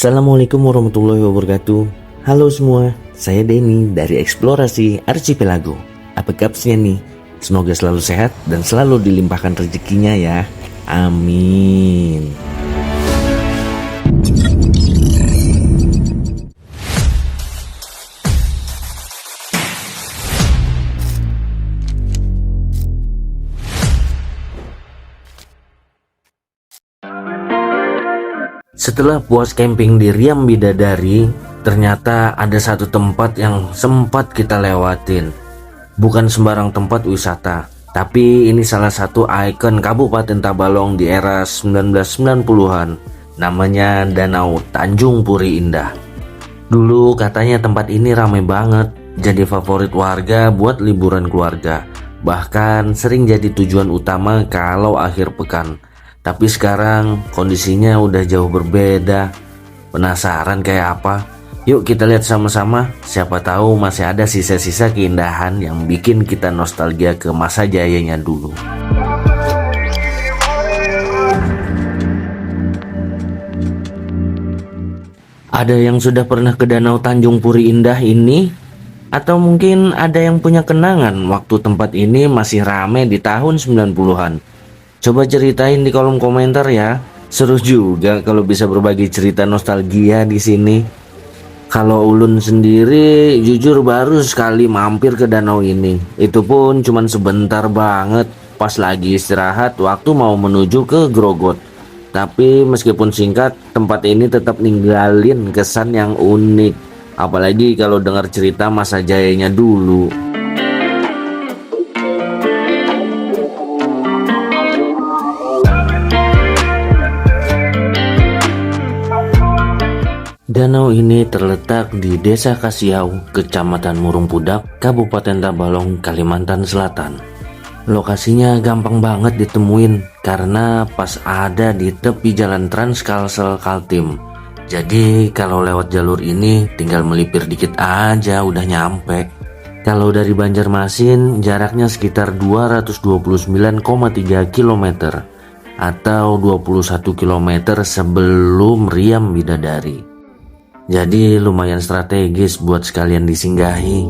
Assalamualaikum warahmatullahi wabarakatuh. Halo semua, saya Denny dari Eksplorasi Archipelago. Apa kabarnya nih? Semoga selalu sehat dan selalu dilimpahkan rezekinya ya. Amin. Setelah puas camping di Riam Bidadari, ternyata ada satu tempat yang sempat kita lewatin. Bukan sembarang tempat wisata, tapi ini salah satu ikon Kabupaten Tabalong di era 1990-an. Namanya Danau Tanjung Puri Indah. Dulu katanya tempat ini ramai banget, jadi favorit warga buat liburan keluarga. Bahkan sering jadi tujuan utama kalau akhir pekan. Tapi sekarang kondisinya udah jauh berbeda. Penasaran kayak apa? Yuk kita lihat sama-sama. Siapa tahu masih ada sisa-sisa keindahan yang bikin kita nostalgia ke masa jayanya dulu. Ada yang sudah pernah ke Danau Tanjung Puri Indah ini? Atau mungkin ada yang punya kenangan waktu tempat ini masih rame di tahun 90-an? Coba ceritain di kolom komentar ya. Seru juga kalau bisa berbagi cerita nostalgia di sini. Kalau ulun sendiri jujur baru sekali mampir ke danau ini. Itu pun cuman sebentar banget pas lagi istirahat waktu mau menuju ke Grogot. Tapi meskipun singkat, tempat ini tetap ninggalin kesan yang unik. Apalagi kalau dengar cerita masa jayanya dulu. Danau ini terletak di Desa Kasiau, Kecamatan Murung Pudak, Kabupaten Tabalong, Kalimantan Selatan. Lokasinya gampang banget ditemuin karena pas ada di tepi jalan Trans Kalsel Kaltim. Jadi kalau lewat jalur ini tinggal melipir dikit aja udah nyampe. Kalau dari Banjarmasin jaraknya sekitar 229,3 km atau 21 km sebelum Riam Bidadari. Jadi lumayan strategis buat sekalian disinggahi.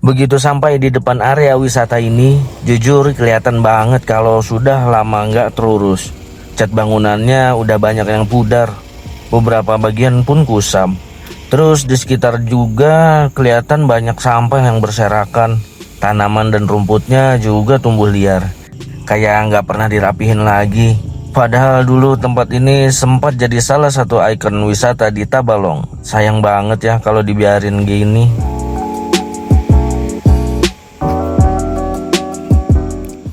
Begitu sampai di depan area wisata ini, jujur kelihatan banget kalau sudah lama nggak terurus. Cat bangunannya udah banyak yang pudar, beberapa bagian pun kusam. Terus di sekitar juga kelihatan banyak sampah yang berserakan. Tanaman dan rumputnya juga tumbuh liar, kayak nggak pernah dirapihin lagi. Padahal dulu tempat ini sempat jadi salah satu ikon wisata di Tabalong. Sayang banget ya kalau dibiarin gini.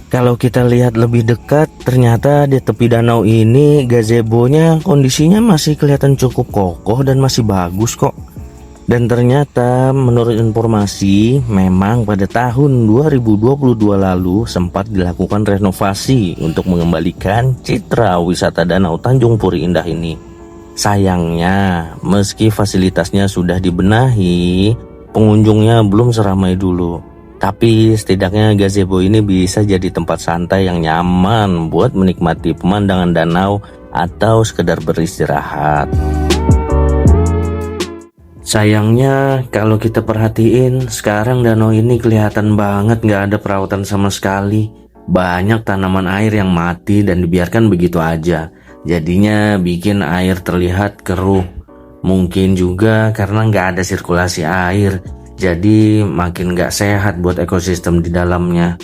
Kalau kita lihat lebih dekat, ternyata di tepi danau ini gazebo-nya kondisinya masih kelihatan cukup kokoh dan masih bagus kok. Dan ternyata menurut informasi memang pada tahun 2022 lalu sempat dilakukan renovasi untuk mengembalikan citra wisata Danau Tanjung Puri Indah ini. Sayangnya meski fasilitasnya sudah dibenahi, pengunjungnya belum seramai dulu. Tapi setidaknya gazebo ini bisa jadi tempat santai yang nyaman buat menikmati pemandangan danau atau sekedar beristirahat. Sayangnya kalau kita perhatiin sekarang danau ini kelihatan banget gak ada perawatan sama sekali. Banyak tanaman air yang mati dan dibiarkan begitu aja. Jadinya bikin air terlihat keruh. Mungkin juga karena gak ada sirkulasi air, jadi makin gak sehat buat ekosistem di dalamnya.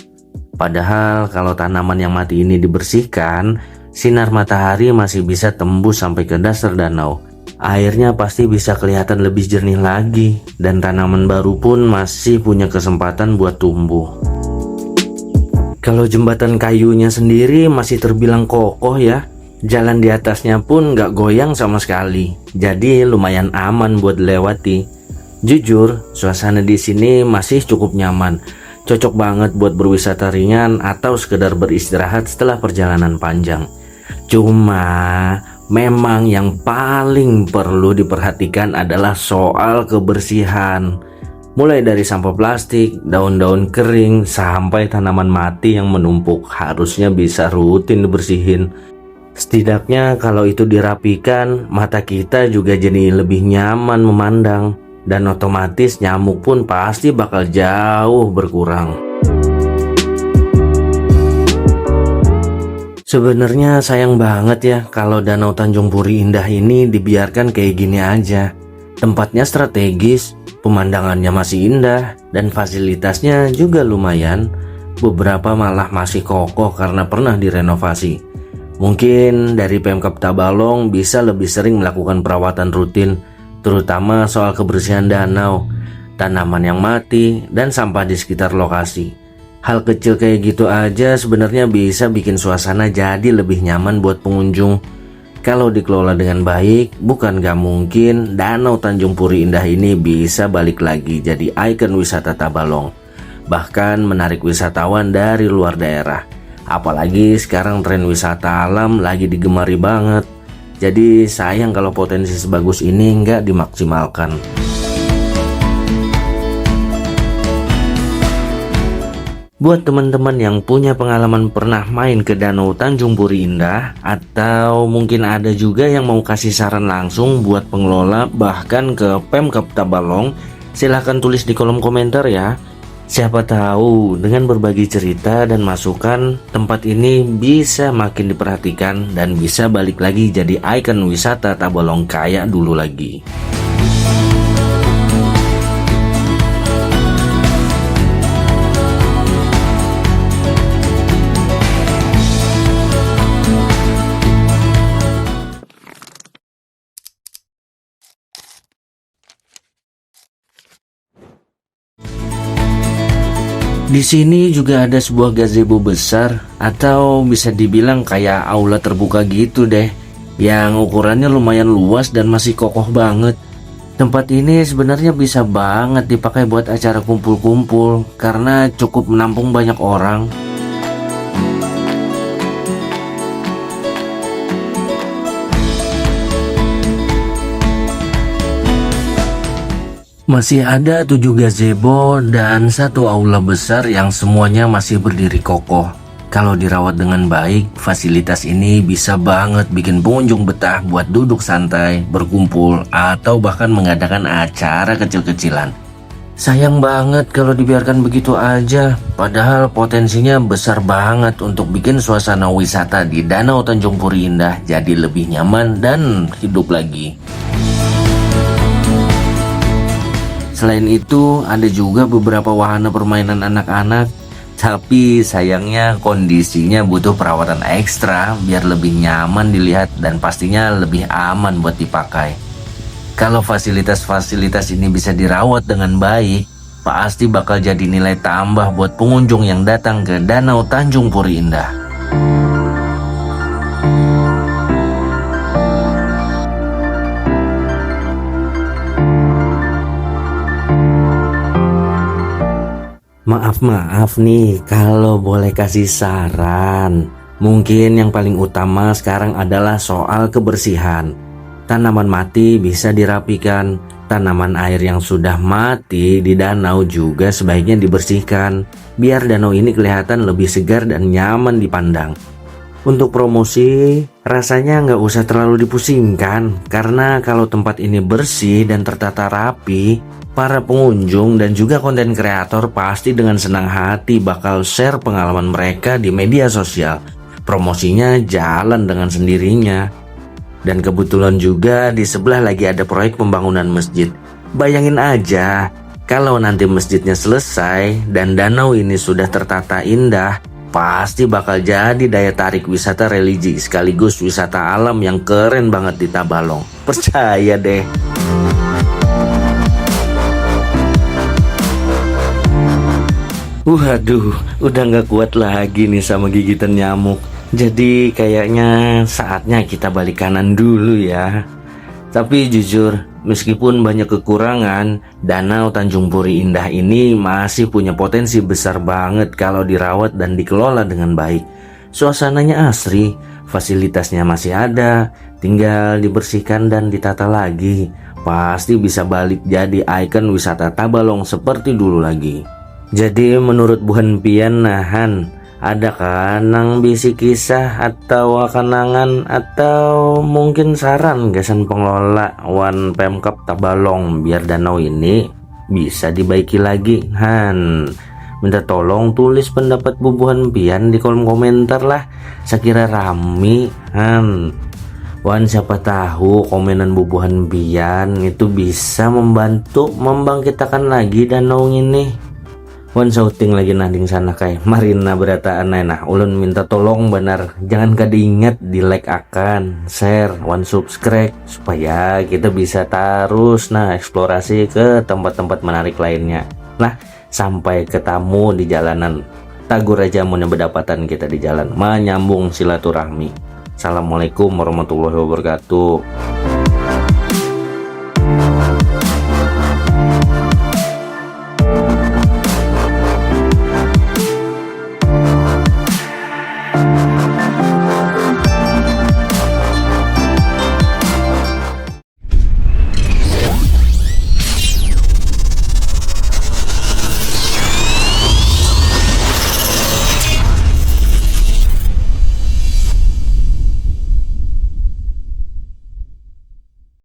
Padahal kalau tanaman yang mati ini dibersihkan, sinar matahari masih bisa tembus sampai ke dasar danau. Airnya pasti bisa kelihatan lebih jernih lagi, dan tanaman baru pun masih punya kesempatan buat tumbuh. Kalau jembatan kayunya sendiri masih terbilang kokoh ya. Jalan di atasnya pun gak goyang sama sekali, jadi lumayan aman buat dilewati. Jujur, suasana di sini masih cukup nyaman. Cocok banget buat berwisata ringan atau sekedar beristirahat setelah perjalanan panjang. Cuma memang yang paling perlu diperhatikan adalah soal kebersihan. Mulai dari sampah plastik, daun-daun kering, sampai tanaman mati yang menumpuk harusnya bisa rutin dibersihin. Setidaknya kalau itu dirapikan, mata kita juga jadi lebih nyaman memandang. Dan otomatis nyamuk pun pasti bakal jauh berkurang. Sebenarnya sayang banget ya kalau Danau Tanjung Puri Indah ini dibiarkan kayak gini aja. Tempatnya strategis, pemandangannya masih indah, dan fasilitasnya juga lumayan. Beberapa malah masih kokoh karena pernah direnovasi. Mungkin dari Pemkab Tabalong bisa lebih sering melakukan perawatan rutin, terutama soal kebersihan danau, tanaman yang mati, dan sampah di sekitar lokasi. Hal kecil kayak gitu aja sebenarnya bisa bikin suasana jadi lebih nyaman buat pengunjung. Kalau dikelola dengan baik, bukan gak mungkin Danau Tanjung Puri Indah ini bisa balik lagi jadi ikon wisata Tabalong. Bahkan menarik wisatawan dari luar daerah. Apalagi sekarang tren wisata alam lagi digemari banget. Jadi sayang kalau potensi sebagus ini nggak dimaksimalkan. Buat teman-teman yang punya pengalaman pernah main ke Danau Tanjung Puri Indah, atau mungkin ada juga yang mau kasih saran langsung buat pengelola bahkan ke Pemkab Tabalong, silahkan tulis di kolom komentar ya. Siapa tahu dengan berbagi cerita dan masukan, tempat ini bisa makin diperhatikan dan bisa balik lagi jadi ikon wisata Tabalong kayak dulu lagi. Di sini juga ada sebuah gazebo besar, atau bisa dibilang kayak aula terbuka gitu deh, yang ukurannya lumayan luas dan masih kokoh banget. Tempat ini sebenarnya bisa banget dipakai buat acara kumpul-kumpul karena cukup menampung banyak orang. Masih ada 7 gazebo dan 1 aula besar yang semuanya masih berdiri kokoh. Kalau dirawat dengan baik, fasilitas ini bisa banget bikin pengunjung betah buat duduk santai, berkumpul, atau bahkan mengadakan acara kecil-kecilan. Sayang banget kalau dibiarkan begitu aja, padahal potensinya besar banget untuk bikin suasana wisata di Danau Tanjung Puri Indah jadi lebih nyaman dan hidup lagi. Selain itu, ada juga beberapa wahana permainan anak-anak, tapi sayangnya kondisinya butuh perawatan ekstra biar lebih nyaman dilihat dan pastinya lebih aman buat dipakai. Kalau fasilitas-fasilitas ini bisa dirawat dengan baik, pasti bakal jadi nilai tambah buat pengunjung yang datang ke Danau Tanjung Puri Indah. Maaf nih kalau boleh kasih saran. Mungkin yang paling utama sekarang adalah soal kebersihan. Tanaman mati bisa dirapikan. Tanaman air yang sudah mati di danau juga sebaiknya dibersihkan, biar danau ini kelihatan lebih segar dan nyaman dipandang. Untuk promosi, rasanya nggak usah terlalu dipusingkan, karena kalau tempat ini bersih dan tertata rapi, para pengunjung dan juga konten kreator pasti dengan senang hati bakal share pengalaman mereka di media sosial. Promosinya jalan dengan sendirinya. Dan kebetulan juga di sebelah lagi ada proyek pembangunan masjid. Bayangin aja, kalau nanti masjidnya selesai dan danau ini sudah tertata indah, pasti bakal jadi daya tarik wisata religi sekaligus wisata alam yang keren banget di Tabalong. Percaya deh. Waduh, udah gak kuat lagi nih sama gigitan nyamuk. Jadi kayaknya saatnya kita balik kanan dulu ya. Tapi jujur, meskipun banyak kekurangan, Danau Tanjung Puri Indah ini masih punya potensi besar banget kalau dirawat dan dikelola dengan baik. Suasananya asri, fasilitasnya masih ada, tinggal dibersihkan dan ditata lagi. pasti bisa balik jadi ikon wisata Tabalong seperti dulu lagi. Jadi menurut Bu Pian nahan, ada kan nang bisi kisah atau kenangan atau mungkin saran gasan pengelola wan Pemkap Tabalong biar danau ini bisa dibaiki lagi Han. Minta tolong tulis pendapat Bu Pian di kolom komentar lah, sekira rame Han. Wan siapa tahu komenan Bu Pian itu bisa membantu membangkitkan lagi danau ini. Wan shouting lagi nanding sana kayak Marina berataan nah ulun minta tolong benar jangan kadingat di like akan share wan subscribe supaya kita bisa terus eksplorasi ke tempat-tempat menarik lainnya. Nah sampai ketemu di jalanan tagur aja mau berdapatan kita di jalan menyambung silaturahmi. Assalamualaikum warahmatullahi wabarakatuh.